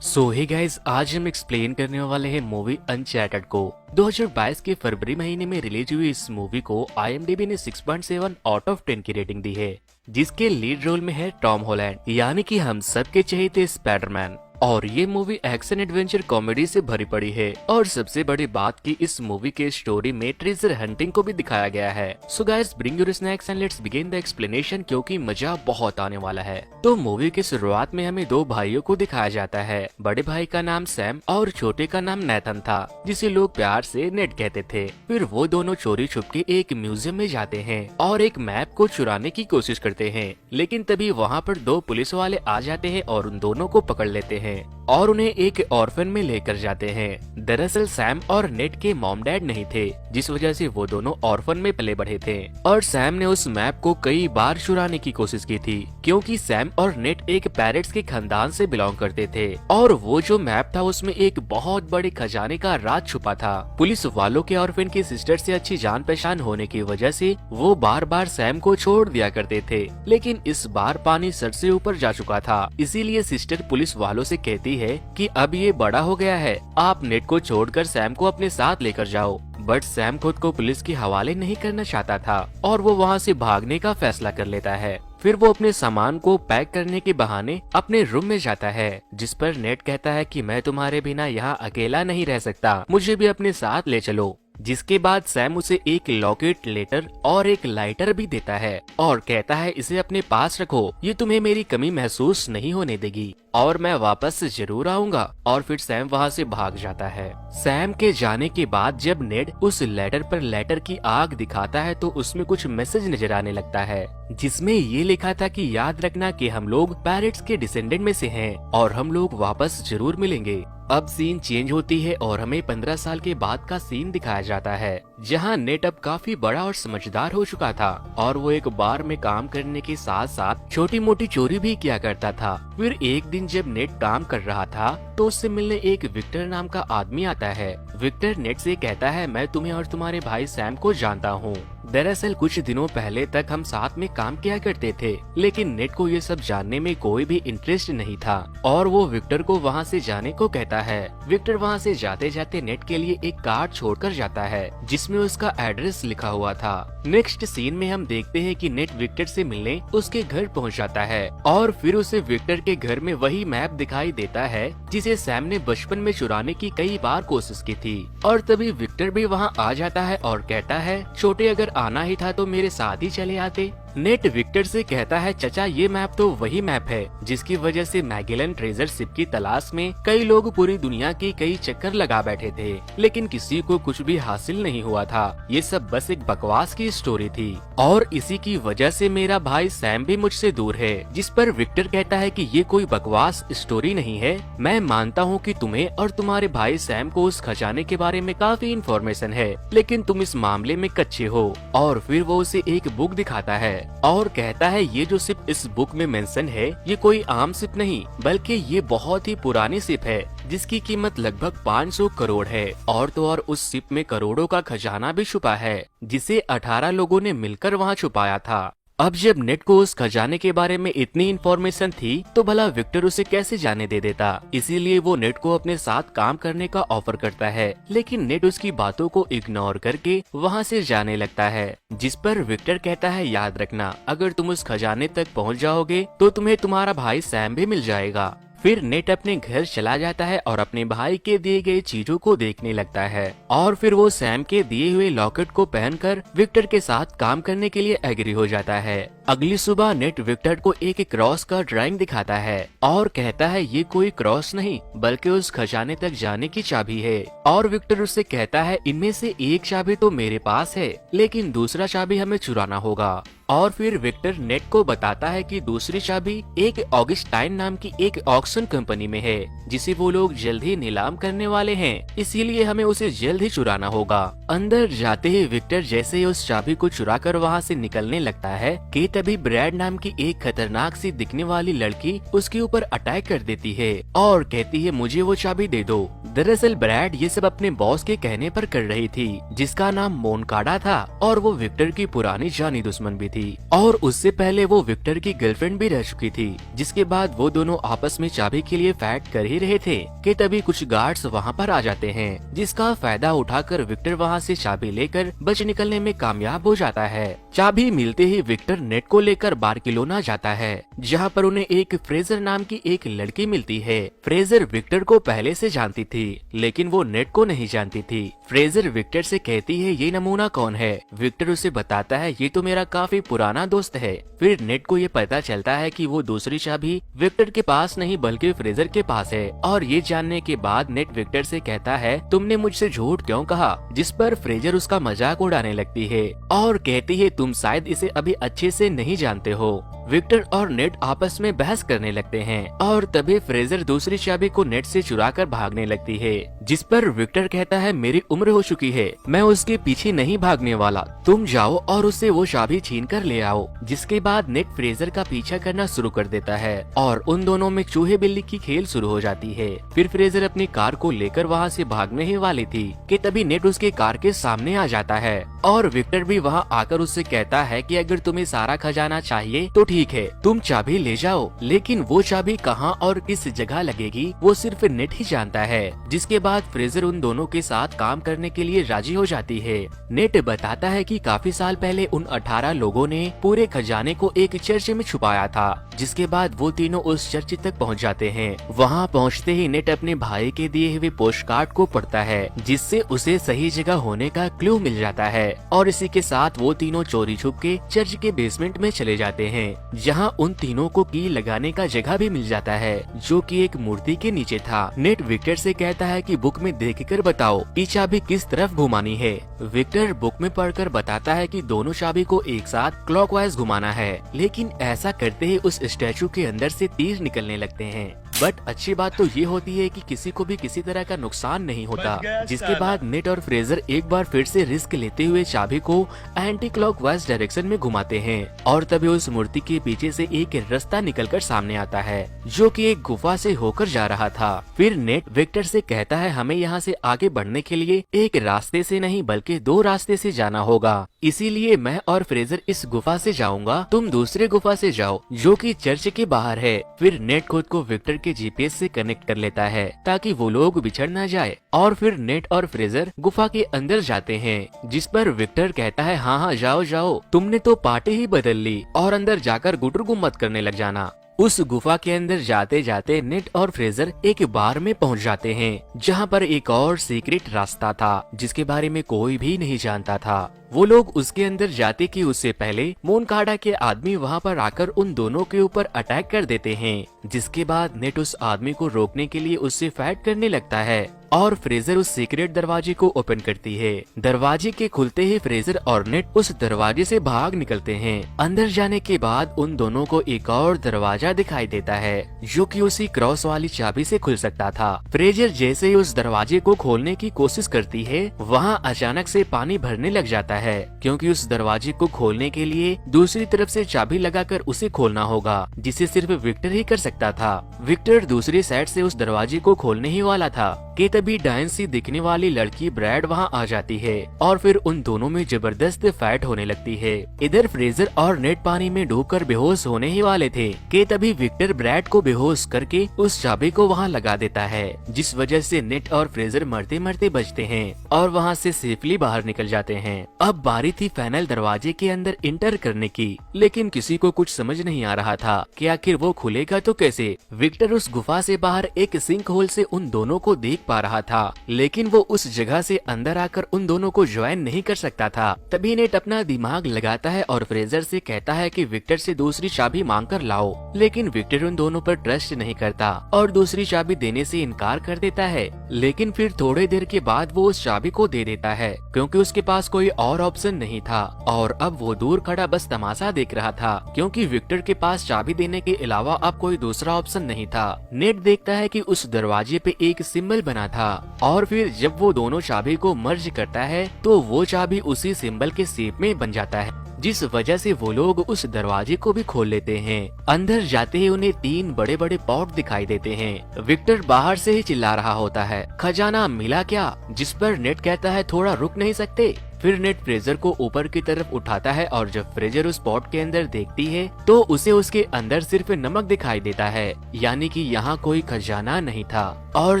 सो hey guys, आज हम explain करने वाले हैं मूवी अनचैर्टेड को। 2022 के फरवरी महीने में रिलीज हुई इस मूवी को IMDb ने 6.7 आउट ऑफ 10 की रेटिंग दी है, जिसके लीड रोल में है टॉम हॉलैंड, यानी कि हम सबके चहेते स्पाइडरमैन। और ये मूवी एक्शन एडवेंचर कॉमेडी से भरी पड़ी है। और सबसे बड़ी बात की इस मूवी के स्टोरी में ट्रेजर हंटिंग को भी दिखाया गया है। So guys, bring your snacks and let's begin the explanation, क्योंकि मजा बहुत आने वाला है। तो मूवी की शुरुआत में हमें दो भाइयों को दिखाया जाता है। बड़े भाई का नाम सैम और छोटे का नाम नेथन था, जिसे लोग प्यार से नेड कहते थे। फिर वो दोनों चोरी छुपके एक म्यूजियम में जाते हैं और एक मैप को चुराने की कोशिश करते हैं, लेकिन तभी वहाँ पर दो पुलिस वाले आ जाते हैं और उन दोनों को पकड़ लेते हैं और उन्हें एक ऑर्फन में लेकर जाते हैं। दरअसल सैम और नेट के मॉम डैड नहीं थे, जिस वजह से वो दोनों ऑर्फन में पले बढ़े थे। और सैम ने उस मैप को कई बार चुराने की कोशिश की थी, क्योंकि सैम और नेट एक पैरेट्स के खानदान से बिलोंग करते थे और वो जो मैप था उसमें एक बहुत बड़े खजाने का राज छुपा था। पुलिस वालों के ऑर्फन की सिस्टर से अच्छी जान पहचान होने की वजह से वो बार बार सैम को छोड़ दिया करते थे, लेकिन इस बार पानी सर से ऊपर जा चुका था। इसीलिए सिस्टर पुलिस वालों से कहती है कि अब ये बड़ा हो गया है, आप नेट को छोड़कर सैम को अपने साथ लेकर जाओ। बट सैम खुद को पुलिस के हवाले नहीं करना चाहता था और वो वहाँ से भागने का फैसला कर लेता है। फिर वो अपने सामान को पैक करने के बहाने अपने रूम में जाता है, जिस पर नेट कहता है कि मैं तुम्हारे बिना यहाँ अकेला नहीं रह सकता, मुझे भी अपने साथ ले चलो। जिसके बाद सैम उसे एक लॉकेट, लेटर और एक लाइटर भी देता है और कहता है इसे अपने पास रखो, ये तुम्हें मेरी कमी महसूस नहीं होने देगी और मैं वापस जरूर आऊंगा। और फिर सैम वहाँ से भाग जाता है। सैम के जाने के बाद जब नेड उस लेटर पर लेटर की आग दिखाता है तो उसमें कुछ मैसेज नजर आने लगता है, जिसमें ये लिखा था कि याद रखना कि हम लोग पैरेट्स के डिसेंडेंट में से हैं और हम लोग वापस जरूर मिलेंगे। अब सीन चेंज होती है और हमें 15 साल के बाद का सीन दिखाया जाता है, जहां नेट अब काफी बड़ा और समझदार हो चुका था और वो एक बार में काम करने के साथ साथ छोटी मोटी चोरी भी किया करता था। फिर एक दिन जब नेट काम कर रहा था तो उससे मिलने एक विक्टर नाम का आदमी आता है। विक्टर नेट से कहता है मैं तुम्हें और तुम्हारे भाई सैम को जानता हूँ। दरअसल कुछ दिनों पहले तक हम साथ में काम किया करते थे, लेकिन नेट को ये सब जानने में कोई भी इंटरेस्ट नहीं था और वो विक्टर को वहाँ से जाने को कहता है। विक्टर वहाँ से जाते जाते नेट के लिए एक कार्ड छोड़कर जाता है, जिसमें उसका एड्रेस लिखा हुआ था। नेक्स्ट सीन में हम देखते हैं कि नेट विक्टर से मिलने उसके घर पहुँच जाता है और फिर उसे विक्टर के घर में वही मैप दिखाई देता है जिसे सैम ने बचपन में चुराने की कई बार कोशिश की थी। और तभी विक्टर भी वहाँ आ जाता है और कहता है छोटे, अगर आना ही था तो मेरे साथ ही चले आते। नेट विक्टर से कहता है चचा, ये मैप तो वही मैप है जिसकी वजह से मैगेलन ट्रेजर शिप की तलाश में कई लोग पूरी दुनिया की कई चक्कर लगा बैठे थे, लेकिन किसी को कुछ भी हासिल नहीं हुआ था। ये सब बस एक बकवास की स्टोरी थी और इसी की वजह से मेरा भाई सैम भी मुझसे दूर है। जिस पर विक्टर कहता है कि ये कोई बकवास स्टोरी नहीं है, मैं मानता हूँ कि तुम्हें और तुम्हारे भाई सैम को उस खजाने के बारे में काफी इन्फॉर्मेशन है, लेकिन तुम इस मामले में कच्चे हो। और फिर वो उसे एक बुक दिखाता है और कहता है ये जो शिप इस बुक में मेंशन है ये कोई आम शिप नहीं, बल्कि ये बहुत ही पुरानी शिप है जिसकी कीमत लगभग 500 करोड़ है। और तो और उस शिप में करोड़ों का खजाना भी छुपा है, जिसे 18 लोगों ने मिलकर वहाँ छुपाया था। अब जब नेट को उस खजाने के बारे में इतनी इन्फॉर्मेशन थी तो भला विक्टर उसे कैसे जाने दे देता। इसीलिए वो नेट को अपने साथ काम करने का ऑफर करता है, लेकिन नेट उसकी बातों को इग्नोर करके वहाँ से जाने लगता है। जिस पर विक्टर कहता है याद रखना, अगर तुम उस खजाने तक पहुँच जाओगे तो तुम्हें तुम्हारा भाई सैम भी मिल जाएगा। फिर नेट अपने घर चला जाता है और अपने भाई के दिए गए चीजों को देखने लगता है और फिर वो सैम के दिए हुए लॉकेट को पहनकर विक्टर के साथ काम करने के लिए एग्री हो जाता है। अगली सुबह नेट विक्टर को एक क्रॉस का ड्राइंग दिखाता है और कहता है ये कोई क्रॉस नहीं बल्कि उस खजाने तक जाने की चाबी है। और विक्टर उससे कहता है इनमें से एक चाबी तो मेरे पास है, लेकिन दूसरा चाबी हमें चुराना होगा। और फिर विक्टर नेट को बताता है कि दूसरी चाबी एक ऑगस्टाइन नाम की एक ऑक्शन कंपनी में है, जिसे वो लोग जल्द ही नीलाम करने वाले हैं, इसीलिए हमें उसे जल्द ही चुराना होगा। अंदर जाते ही विक्टर जैसे ही उस चाबी को चुराकर वहाँ से निकलने लगता है कि तभी ब्रैड नाम की एक खतरनाक सी दिखने वाली लड़की उसके ऊपर अटैक कर देती है और कहती है मुझे वो चाबी दे दो। दरअसल ब्रैड ये सब अपने बॉस के कहने पर कर रही थी, जिसका नाम मोनकाडा था और वो विक्टर की पुरानी जानी दुश्मन भी थी। थी और उससे पहले वो विक्टर की गर्लफ्रेंड भी रह चुकी थी। जिसके बाद वो दोनों आपस में चाबी के लिए फाइट कर ही रहे थे कि तभी कुछ गार्ड्स वहाँ पर आ जाते हैं, जिसका फायदा उठाकर विक्टर वहाँ से चाबी लेकर बच निकलने में कामयाब हो जाता है। चाबी मिलते ही विक्टर नेट को लेकर बार्सिलोना जाता है, जहाँ पर उन्हें एक फ्रेजर नाम की एक लड़की मिलती है। फ्रेजर विक्टर को पहले से जानती थी, लेकिन वो नेट को नहीं जानती थी। फ्रेजर विक्टर से कहती है ये नमूना कौन है। विक्टर उसे बताता है ये तो मेरा काफी पुराना दोस्त है। फिर नेट को ये पता चलता है कि वो दूसरी चाबी विक्टर के पास नहीं बल्कि फ्रेजर के पास है। और ये जानने के बाद नेट विक्टर से कहता है तुमने मुझसे झूठ क्यों कहा, जिस पर फ्रेजर उसका मजाक उड़ाने लगती है और कहती है तुम शायद इसे अभी अच्छे से नहीं जानते हो। विक्टर और नेट आपस में बहस करने लगते हैं और तभी फ्रेजर दूसरी चाबी को नेट से चुराकर भागने लगती है, जिस पर विक्टर कहता है मेरी उम्र हो चुकी है, मैं उसके पीछे नहीं भागने वाला, तुम जाओ और उससे वो चाबी छीन कर ले आओ। जिसके बाद नेट फ्रेजर का पीछा करना शुरू कर देता है और उन दोनों में चूहे बिल्ली की खेल शुरू हो जाती है। फिर फ्रेजर अपनी कार को लेकर वहाँ से भागने ही वाली थी कि तभी नेट उसके कार के सामने आ जाता है और विक्टर भी वहाँ आकर उससे कहता है कि अगर तुम्हें सारा खजाना चाहिए तो ठीक है, तुम चाबी ले जाओ, लेकिन वो चाबी कहाँ और किस जगह लगेगी वो सिर्फ नेट ही जानता है। जिसके बाद फ्रेजर उन दोनों के साथ काम करने के लिए राजी हो जाती है। नेट बताता है कि काफी साल पहले उन 18 लोगों ने पूरे खजाने को एक चर्च में छुपाया था। जिसके बाद वो तीनों उस चर्च तक पहुंच जाते हैं। वहां पहुंचते ही नेट अपने भाई के दिए हुए पोस्ट कार्ड को पढ़ता है, जिससे उसे सही जगह होने का क्लू मिल जाता है और इसी के साथ वो तीनों चोरी छुप के चर्च के बेसमेंट में चले जाते हैं, जहां उन तीनों को की लगाने का जगह भी मिल जाता है, जो कि एक मूर्ति के नीचे था। नेट विक्टर से कहता है कि बुक में देखकर बताओ कि चाबी किस तरफ घुमानी है। विक्टर बुक में पढ़कर बताता है कि दोनों चाबी को एक साथ क्लॉकवाइज घुमाना है, लेकिन ऐसा करते ही उस स्टैचू के अंदर से तीर निकलने लगते हैं। बट अच्छी बात तो ये होती है कि किसी को भी किसी तरह का नुकसान नहीं होता। जिसके बाद नेट और फ्रेजर एक बार फिर से रिस्क लेते हुए चाबी को एंटी क्लॉकवाइज डायरेक्शन में घुमाते हैं और तभी उस मूर्ति के पीछे से एक रास्ता निकलकर सामने आता है, जो कि एक गुफा से होकर जा रहा था। फिर नेट विक्टर से कहता है हमें यहाँ से आगे बढ़ने के लिए एक रास्ते से नहीं बल्कि 2 रास्ते से जाना होगा, इसीलिए मैं और फ्रेजर इस गुफा से जाऊंगा, तुम दूसरे गुफा से जाओ जो कि चर्च के बाहर है। फिर नेट खुद को विक्टर के जीपीएस से कनेक्ट कर लेता है ताकि वो लोग बिछड़ न जाए और फिर नेट और फ्रेजर गुफा के अंदर जाते हैं, जिस पर विक्टर कहता है हाँ जाओ जाओ, तुमने तो पार्टी ही बदल ली और अंदर जाकर गुटर गुम्मत करने लग जाना। उस गुफा के अंदर जाते जाते नेट और फ्रेजर एक बार में पहुंच जाते हैं, जहां पर एक और सीक्रेट रास्ता था जिसके बारे में कोई भी नहीं जानता था। वो लोग उसके अंदर जाते कि उससे पहले मोनकाडा के आदमी वहां पर आकर उन दोनों के ऊपर अटैक कर देते हैं। जिसके बाद नेट उस आदमी को रोकने के लिए उससे फाइट करने लगता है और फ्रेजर उस सीक्रेट दरवाजे को ओपन करती है। दरवाजे के खुलते ही फ्रेजर और नेट उस दरवाजे से भाग निकलते हैं। अंदर जाने के बाद उन दोनों को एक और दरवाजा दिखाई देता है, जो कि उसी क्रॉस वाली चाबी से खुल सकता था। फ्रेजर जैसे ही उस दरवाजे को खोलने की कोशिश करती है, वहाँ अचानक से पानी भरने लग जाता है, क्योंकि उस दरवाजे को खोलने के लिए दूसरी तरफ से चाबी लगाकर उसे खोलना होगा, जिसे सिर्फ विक्टर ही कर सकता था। विक्टर दूसरी साइड से उस दरवाजे को खोलने ही वाला था कि तभी डायन सी दिखने वाली लड़की ब्रैड वहाँ आ जाती है और फिर उन दोनों में जबरदस्त फाइट होने लगती है। इधर फ्रेजर और नेट पानी में डूबकर बेहोश होने ही वाले थे कि तभी विक्टर ब्रैड को बेहोश करके उस चाबी को वहाँ लगा देता है, जिस वजह से नेट और फ्रेजर मरते मरते बचते हैं और वहाँ से सेफली बाहर निकल जाते हैं। अब बारी थी फाइनल दरवाजे के अंदर इंटर करने की, लेकिन किसी को कुछ समझ नहीं आ रहा था कि आखिर वो खुलेगा तो कैसे। विक्टर उस गुफा से बाहर एक सिंक होल से उन दोनों को देख पा रहा था, लेकिन वो उस जगह से अंदर आकर उन दोनों को ज्वाइन नहीं कर सकता था। तभी नेट अपना दिमाग लगाता है और फ्रेजर से कहता है कि विक्टर से दूसरी चाबी मांग कर लाओ, लेकिन विक्टर उन दोनों पर ट्रस्ट नहीं करता और दूसरी चाबी देने से इनकार कर देता है। लेकिन फिर थोड़ी देर के बाद वो उस चाबी को दे देता है, क्योंकि उसके पास कोई और ऑप्शन नहीं था और अब वो दूर खड़ा बस तमाशा देख रहा था, क्योंकि विक्टर के पास चाबी देने के अलावा अब कोई दूसरा ऑप्शन नहीं था। नेट देखता है कि उस दरवाजे पे एक सिंबल बना था और फिर जब वो दोनों चाबी को मर्ज करता है तो वो चाबी उसी सिंबल के शेप में बन जाता है। जिस वजह से वो लोग उस दरवाजे को भी खोल लेते हैं। अंदर जाते ही उन्हें 3 बड़े बड़े पॉट दिखाई देते हैं। विक्टर बाहर से ही चिल्ला रहा होता है, खजाना मिला क्या? जिस पर नेट कहता है, थोड़ा रुक नहीं सकते? फिर नेट फ्रेजर को ऊपर की तरफ उठाता है और जब फ्रेजर उस पॉट के अंदर देखती है तो उसे उसके अंदर सिर्फ नमक दिखाई देता है, यानी कि यहाँ कोई खजाना नहीं था। और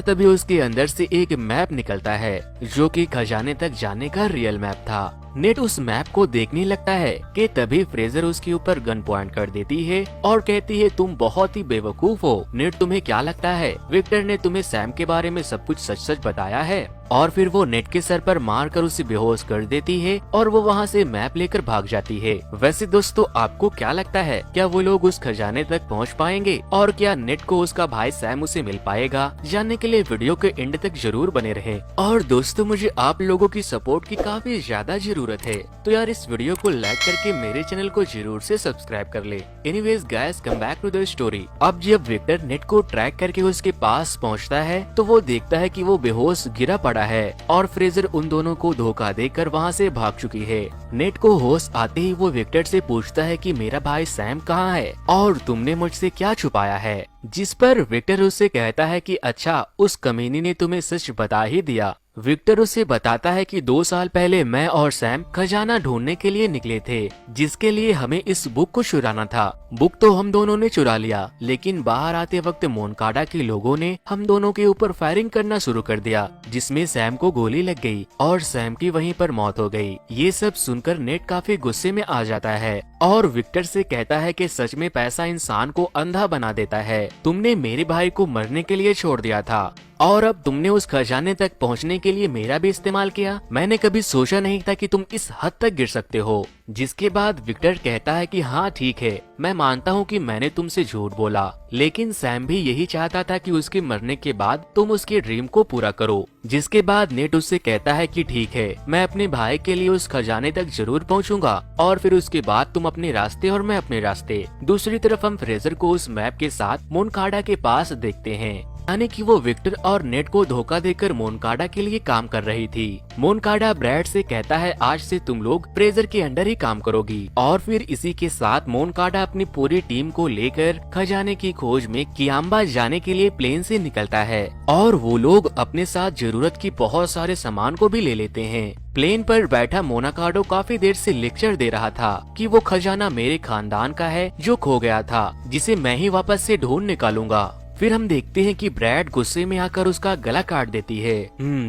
तभी उसके अंदर से एक मैप निकलता है जो कि खजाने तक जाने का रियल मैप था। नेट उस मैप को देखने लगता है कि तभी फ्रेजर उसके ऊपर गन पॉइंट कर देती है और कहती है, तुम बहुत ही बेवकूफ हो। नेट, तुम्हें क्या लगता है विक्टर ने तुम्हें सैम के बारे में सब कुछ सच सच बताया है? और फिर वो नेट के सर पर मार कर उसे बेहोश कर देती है और वो वहाँ से मैप लेकर भाग जाती है। वैसे दोस्तों, आपको क्या लगता है, क्या वो लोग उस खजाने तक पहुँच पाएंगे और क्या नेट को उसका भाई सैम उसे मिल पाएगा? जानने के लिए वीडियो के एंड तक जरूर बने रहे। और दोस्तों, मुझे आप लोगों की सपोर्ट की काफी ज्यादा जरूरत है, तो यार इस वीडियो को लाइक करके मेरे चैनल को जरूर से सब्सक्राइब कर ले। Anyways guys, come back to the story. अब जब विक्टर नेट को ट्रैक करके उसके पास पहुँचता है तो वो देखता है कि वो बेहोश गिरा पड़ा है और फ्रेजर उन दोनों को धोखा देकर वहाँ से भाग चुकी है। नेट को होश आते ही वो विक्टर से पूछता है कि मेरा भाई सैम कहाँ है और तुमने मुझसे क्या छुपाया है? जिस पर विक्टर उससे कहता है कि अच्छा, उस कमीनी ने तुम्हें सच बता ही दिया। विक्टर उसे बताता है कि 2 साल पहले मैं और सैम खजाना ढूंढने के लिए निकले थे, जिसके लिए हमें इस बुक को चुराना था। बुक तो हम दोनों ने चुरा लिया, लेकिन बाहर आते वक्त मोनकाडा के लोगों ने हम दोनों के ऊपर फायरिंग करना शुरू कर दिया, जिसमें सैम को गोली लग गई और सैम की वहीं पर मौत हो गई। ये सब सुनकर नेट काफी गुस्से में आ जाता है और विक्टर से कहता है कि सच में पैसा इंसान को अंधा बना देता है। तुमने मेरे भाई को मरने के लिए छोड़ दिया था और अब तुमने उस खजाने तक पहुंचने के लिए मेरा भी इस्तेमाल किया। मैंने कभी सोचा नहीं था कि तुम इस हद तक गिर सकते हो। जिसके बाद विक्टर कहता है कि हाँ ठीक है, मैं मानता हूँ कि मैंने तुमसे झूठ बोला, लेकिन सैम भी यही चाहता था कि उसके मरने के बाद तुम उसके ड्रीम को पूरा करो। जिसके बाद नेट उससे कहता है कि ठीक है, मैं अपने भाई के लिए उस खजाने तक जरूर पहुँचूंगा और फिर उसके बाद तुम अपने रास्ते और मैं अपने रास्ते। दूसरी तरफ हम फ्रेजर को उस मैप के साथ मोनकाडा के पास देखते हैं, यानी कि वो विक्टर और नेट को धोखा देकर मोनकाडा के लिए काम कर रही थी। मोनकाडा ब्रैड से कहता है, आज से तुम लोग फ्रेजर के अंडर ही काम करोगी। और फिर इसी के साथ मोनकाडा अपनी पूरी टीम को लेकर खजाने की खोज में कियाम्बा जाने के लिए प्लेन से निकलता है और वो लोग अपने साथ जरूरत की बहुत सारे सामान को भी ले लेते हैं। प्लेन पर बैठा मोनाकाडो काफी देर से लेक्चर दे रहा था कि वो खजाना मेरे खानदान का है जो खो गया था, जिसे मैं ही वापस से ढूंढ निकालूंगा। फिर हम देखते हैं कि ब्रैड गुस्से में आकर उसका गला काट देती है।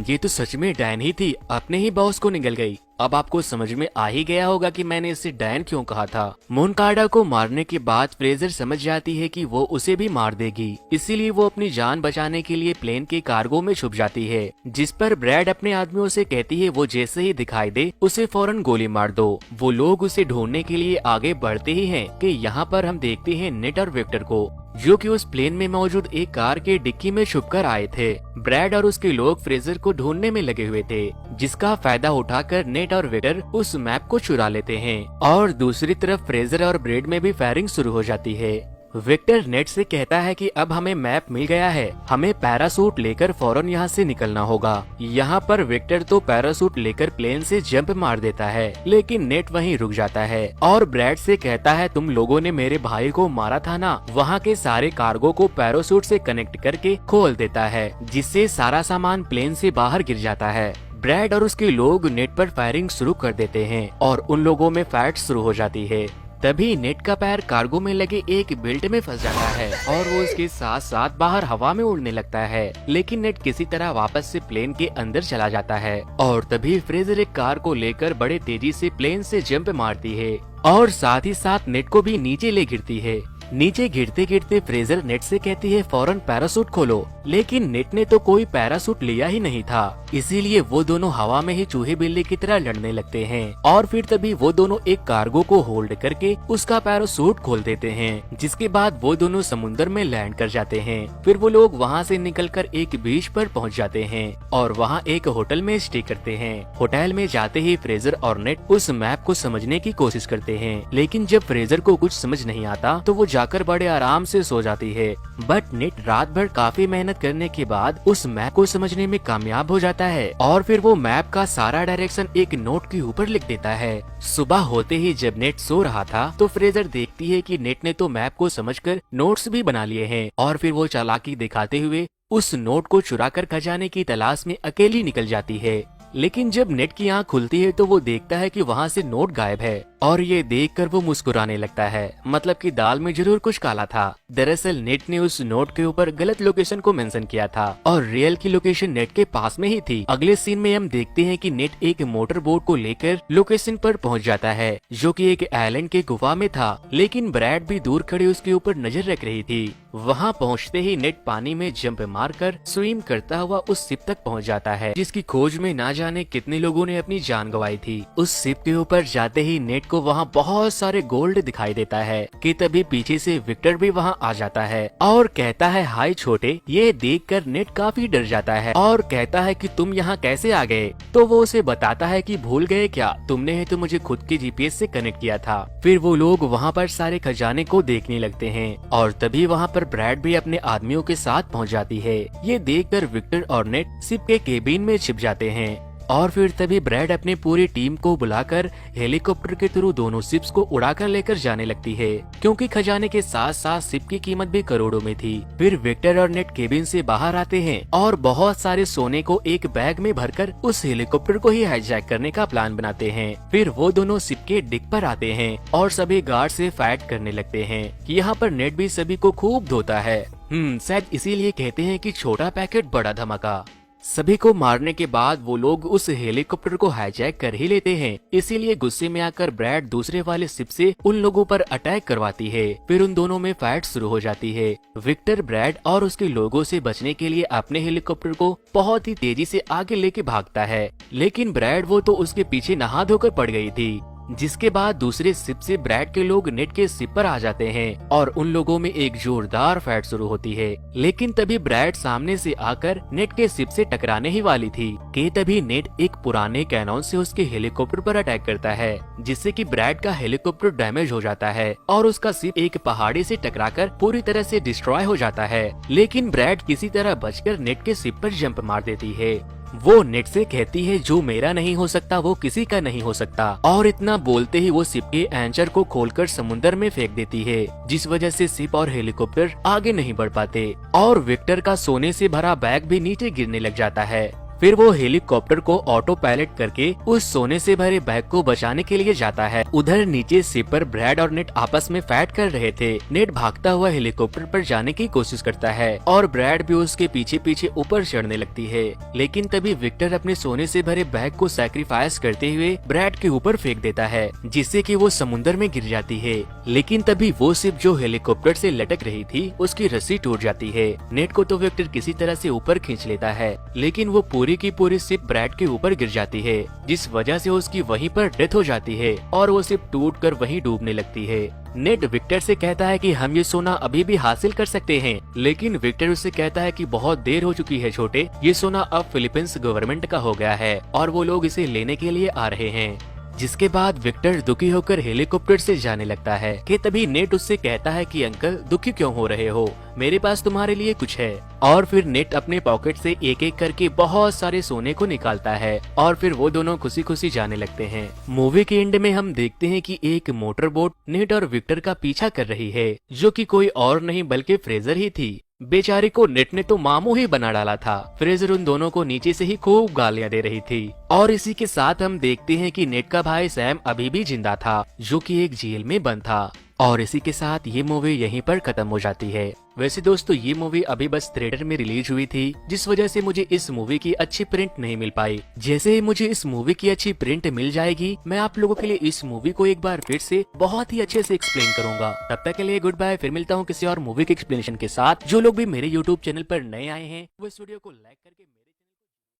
ये तो सच में डैन ही थी, अपने ही बॉस को निगल गई। अब आपको समझ में आ ही गया होगा कि मैंने इसे डैन क्यों कहा था। मोनकाडा को मारने के बाद फ्रेजर समझ जाती है कि वो उसे भी मार देगी, इसीलिए वो अपनी जान बचाने के लिए प्लेन के कार्गो में छुप जाती है। जिस पर ब्रैड अपने आदमियों से कहती है वो जैसे ही दिखाई दे उसे फौरन गोली मार दो। वो लोग उसे ढूंढने के लिए आगे बढ़ते ही हैं कि यहाँ पर हम देखते हैं नेट और विक्टर को, जो कि उस प्लेन में मौजूद एक कार के डिक्की में छुपकर आए थे। ब्रैड और उसके लोग फ्रेजर को ढूंढने में लगे हुए थे, जिसका फायदा उठाकर नेट और विक्टर उस मैप को चुरा लेते हैं और दूसरी तरफ फ्रेजर और ब्रैड में भी फायरिंग शुरू हो जाती है। विक्टर नेट से कहता है कि अब हमें मैप मिल गया है, हमें पैरासूट लेकर फौरन यहाँ से निकलना होगा। यहाँ पर विक्टर तो पैरासूट लेकर प्लेन से जंप मार देता है, लेकिन नेट वहीं रुक जाता है और ब्रैड से कहता है, तुम लोगों ने मेरे भाई को मारा था ना। वहाँ के सारे कार्गो को पैरासूट से कनेक्ट करके खोल देता है, जिससे सारा सामान प्लेन से बाहर गिर जाता है। ब्रैड और उसके लोग नेट पर फायरिंग शुरू कर देते हैं और उन लोगों में फाइट शुरू हो जाती है। तभी नेट का पैर कार्गो में लगे एक बेल्ट में फंस जाता है और वो उसके साथ साथ बाहर हवा में उड़ने लगता है, लेकिन नेट किसी तरह वापस से प्लेन के अंदर चला जाता है और तभी फ्रेजर एक कार को लेकर बड़े तेजी से प्लेन से जंप मारती है और साथ ही साथ नेट को भी नीचे ले गिरती है। नीचे गिरते गिरते फ्रेजर नेट से कहती है फौरन पैरासूट खोलो, लेकिन नेट ने तो कोई पैरासूट लिया ही नहीं था, इसीलिए वो दोनों हवा में ही चूहे बिल्ली की तरह लड़ने लगते हैं और फिर तभी वो दोनों एक कार्गो को होल्ड करके उसका पैरासूट खोल देते हैं, जिसके बाद वो दोनों समुद्र में लैंड कर जाते हैं। फिर वो लोग वहाँ से निकलकर एक बीच पर पहुँच जाते हैं और वहाँ एक होटल में स्टे करते हैं। होटल में जाते ही फ्रेजर और नेट उस मैप को समझने की कोशिश करते हैं, लेकिन जब फ्रेजर को कुछ समझ नहीं आता तो वो जाकर बड़े आराम से सो जाती है। बट नेट रात भर काफी मेहनत करने के बाद उस मैप को समझने में कामयाब हो जाता है और फिर वो मैप का सारा डायरेक्शन एक नोट के ऊपर लिख देता है। सुबह होते ही जब नेट सो रहा था तो फ्रेजर देखती है कि नेट ने तो मैप को समझकर नोट्स भी बना लिए हैं और फिर वो चालाकी दिखाते हुए उस नोट को चुराकर खजाने की तलाश में अकेली निकल जाती है। लेकिन जब नेट की आंख खुलती है तो वो देखता है कि वहाँ से नोट गायब है और ये देखकर वो मुस्कुराने लगता है, मतलब कि दाल में जरूर कुछ काला था। दरअसल नेट ने उस नोट के ऊपर गलत लोकेशन को मेंशन किया था और रियल की लोकेशन नेट के पास में ही थी। अगले सीन में हम देखते हैं कि नेट एक मोटर बोट को लेकर लोकेशन पर पहुंच जाता है जो कि एक आइलैंड के गुफा में था, लेकिन ब्रैड भी दूर खड़े उसके ऊपर नजर रख रही थी। वहाँ पहुँचते ही नेट पानी में जंप मारकर स्विम करता हुआ उस शिप तक पहुँच जाता है जिसकी खोज में ना जाने कितने लोगों ने अपनी जान गंवाई थी। उस शिप के ऊपर जाते ही नेट को वहाँ बहुत सारे गोल्ड दिखाई देता है कि तभी पीछे से विक्टर भी वहाँ आ जाता है और कहता है हाय छोटे। ये देखकर नेट काफी डर जाता है और कहता है कि तुम यहाँ कैसे आ गए। तो वो उसे बताता है कि भूल गए क्या, तुमने ही तो मुझे खुद के जीपीएस से कनेक्ट किया था। फिर वो लोग वहाँ पर सारे खजाने को देखने लगते हैं और तभी वहाँ पर ब्रैड भी अपने आदमियों के साथ पहुँच जाती है। ये देखकर विक्टर और नेट शिप के केबिन में छिप जाते हैं और फिर तभी ब्रैड अपनी पूरी टीम को बुलाकर हेलीकॉप्टर के थ्रू दोनों शिप्स को उड़ाकर लेकर जाने लगती है क्योंकि खजाने के साथ साथ शिप की कीमत भी करोड़ों में थी। फिर विक्टर और नेट केबिन से बाहर आते हैं और बहुत सारे सोने को एक बैग में भरकर उस हेलीकॉप्टर को ही हाईजैक करने का प्लान बनाते हैं। फिर वो दोनों शिप के डिक पर आते हैं और सभी गार्ड से फाइट करने लगते हैं। यहाँ पर नेट भी सभी को खूब धोता है। शायद इसीलिए कहते हैं कि छोटा पैकेट बड़ा धमाका। सभी को मारने के बाद वो लोग उस हेलीकॉप्टर को हाईजैक कर ही लेते हैं। इसीलिए गुस्से में आकर ब्रैड दूसरे वाले शिप से उन लोगों पर अटैक करवाती है। फिर उन दोनों में फाइट शुरू हो जाती है। विक्टर ब्रैड और उसके लोगों से बचने के लिए अपने हेलीकॉप्टर को बहुत ही तेजी से आगे लेके भागता है, लेकिन ब्रैड वो तो उसके पीछे नहा धोकर पड़ गई थी। जिसके बाद दूसरे शिप से ब्रैड के लोग नेट के शिप पर आ जाते हैं और उन लोगों में एक जोरदार फाइट शुरू होती है। लेकिन तभी ब्रैड सामने से आकर नेट के शिप से टकराने ही वाली थी कि तभी नेट एक पुराने कैनन से उसके हेलीकॉप्टर पर अटैक करता है जिससे कि ब्रैड का हेलीकॉप्टर डैमेज हो जाता है और उसका शिप एक पहाड़ी से टकराकर पूरी तरह से डिस्ट्रॉय हो जाता है। लेकिन ब्रैड किसी तरह बचकर नेट के शिप पर जंप मार देती है। वो नेट से कहती है जो मेरा नहीं हो सकता वो किसी का नहीं हो सकता और इतना बोलते ही वो शिप के एंचर को खोलकर समुद्र में फेंक देती है जिस वजह से शिप और हेलीकॉप्टर आगे नहीं बढ़ पाते और विक्टर का सोने से भरा बैग भी नीचे गिरने लग जाता है। फिर वो हेलीकॉप्टर को ऑटो पायलट करके उस सोने से भरे बैग को बचाने के लिए जाता है। उधर नीचे शिप पर ब्रैड और नेट आपस में फाइट कर रहे थे। नेट भागता हुआ हेलीकॉप्टर पर जाने की कोशिश करता है और ब्रैड भी उसके पीछे पीछे ऊपर चढ़ने लगती है, लेकिन तभी विक्टर अपने सोने से भरे बैग को सैक्रिफाइस करते हुए ब्रैड के ऊपर फेंक देता है जिससे कि वो समुद्र में गिर जाती है। लेकिन तभी वो शिप जो हेलीकॉप्टर से लटक रही थी उसकी रस्सी टूट जाती है। नेट को तो विक्टर किसी तरह से ऊपर खींच लेता है, लेकिन वो पूरी की पूरी शिप ब्रैड के ऊपर गिर जाती है जिस वजह से उसकी वहीं पर डेथ हो जाती है और वो शिप टूटकर वहीं डूबने लगती है। नेट विक्टर से कहता है कि हम ये सोना अभी भी हासिल कर सकते हैं, लेकिन विक्टर उससे कहता है कि बहुत देर हो चुकी है छोटे, ये सोना अब फिलीपींस गवर्नमेंट का हो गया है और वो लोग इसे लेने के लिए आ रहे हैं। जिसके बाद विक्टर दुखी होकर हेलीकॉप्टर से जाने लगता है कि तभी नेट उससे कहता है कि अंकल दुखी क्यों हो रहे हो, मेरे पास तुम्हारे लिए कुछ है। और फिर नेट अपने पॉकेट से एक एक करके बहुत सारे सोने को निकालता है और फिर वो दोनों खुशी खुशी जाने लगते हैं। मूवी के एंड में हम देखते हैं कि एक मोटर बोट नेट और विक्टर का पीछा कर रही है जो कि कोई और नहीं बल्कि फ्रेजर ही थी। बेचारी को नेट ने तो मामू ही बना डाला था। फ्रेजर उन दोनों को नीचे से ही खूब गालियां दे रही थी और इसी के साथ हम देखते हैं कि नेट का भाई सैम अभी भी जिंदा था जो कि एक जेल में बंद था। और इसी के साथ ये मूवी यहीं पर खत्म हो जाती है। वैसे दोस्तों ये मूवी अभी बस थिएटर में रिलीज हुई थी जिस वजह से मुझे इस मूवी की अच्छी प्रिंट नहीं मिल पाई। जैसे ही मुझे इस मूवी की अच्छी प्रिंट मिल जाएगी मैं आप लोगों के लिए इस मूवी को एक बार फिर से बहुत ही अच्छे से एक्सप्लेन करूंगा। तब तक के लिए गुड बाय, फिर मिलता हूँ किसी और मूवी के एक्सप्लेनेशन के साथ। जो लोग भी मेरे यूट्यूब चैनल पर नए आए हैं वो इस वीडियो को लाइक करके